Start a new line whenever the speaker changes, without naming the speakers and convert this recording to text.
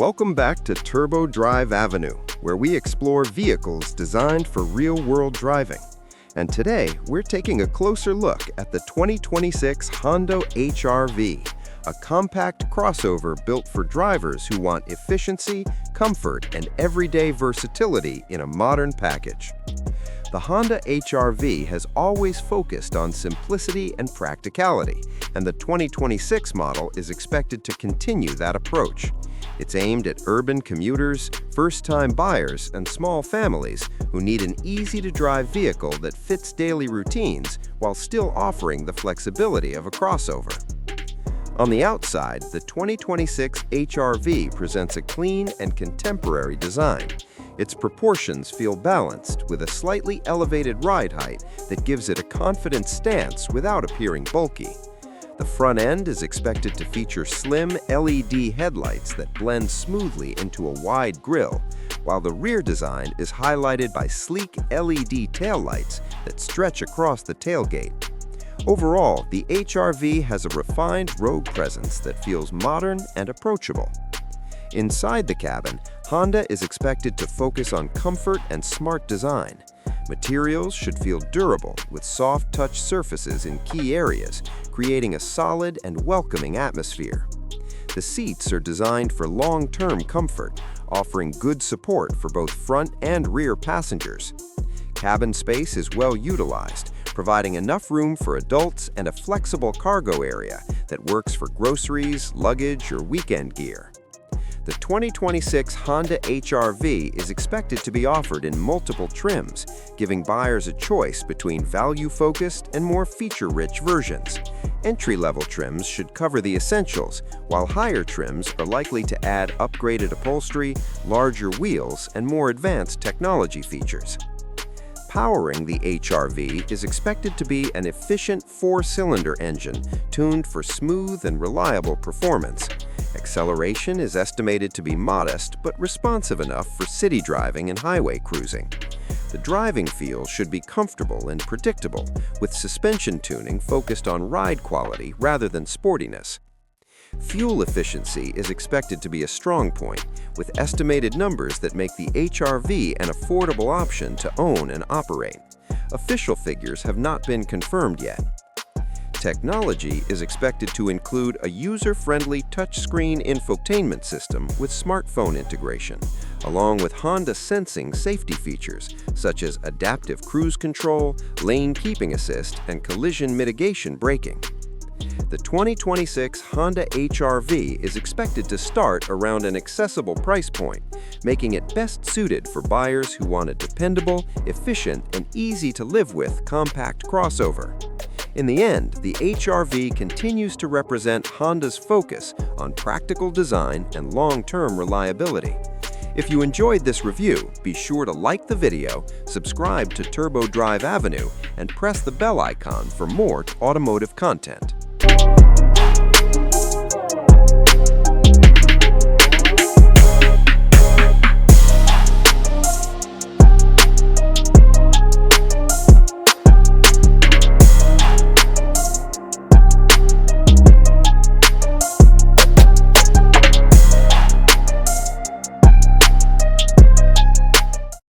Welcome back to Turbo Drive Avenue, where we explore vehicles designed for real-world driving. And today, we're taking a closer look at the 2026 Honda HR-V, a compact crossover built for drivers who want efficiency, comfort, and everyday versatility in a modern package. The Honda HR-V has always focused on simplicity and practicality, and the 2026 model is expected to continue that approach. It's aimed at urban commuters, first-time buyers, and small families who need an easy-to-drive vehicle that fits daily routines while still offering the flexibility of a crossover. On the outside, the 2026 HR-V presents a clean and contemporary design. Its proportions feel balanced, with a slightly elevated ride height that gives it a confident stance without appearing bulky. The front end is expected to feature slim LED headlights that blend smoothly into a wide grille, while the rear design is highlighted by sleek LED taillights that stretch across the tailgate. Overall, the HR-V has a refined road presence that feels modern and approachable. Inside the cabin, Honda is expected to focus on comfort and smart design. Materials should feel durable, with soft touch surfaces in key areas, creating a solid and welcoming atmosphere. The seats are designed for long-term comfort, offering good support for both front and rear passengers. Cabin space is well utilized, providing enough room for adults and a flexible cargo area that works for groceries, luggage, or weekend gear. The 2026 Honda HR-V is expected to be offered in multiple trims, giving buyers a choice between value-focused and more feature-rich versions. Entry-level trims should cover the essentials, while higher trims are likely to add upgraded upholstery, larger wheels, and more advanced technology features. Powering the HR-V is expected to be an efficient four-cylinder engine tuned for smooth and reliable performance. Acceleration is estimated to be modest but responsive enough for city driving and highway cruising. The driving feel should be comfortable and predictable, with suspension tuning focused on ride quality rather than sportiness. Fuel efficiency is expected to be a strong point, with estimated numbers that make the HR-V an affordable option to own and operate. Official figures have not been confirmed yet. Technology is expected to include a user-friendly touchscreen infotainment system with smartphone integration, along with Honda sensing safety features such as adaptive cruise control, lane keeping assist, and collision mitigation braking. The 2026 Honda HR-V is expected to start around an accessible price point, making it best suited for buyers who want a dependable, efficient, and easy-to-live-with compact crossover. In the end, the HR-V continues to represent Honda's focus on practical design and long-term reliability. If you enjoyed this review, be sure to like the video, subscribe to Turbo Drive Avenue, and press the bell icon for more automotive content.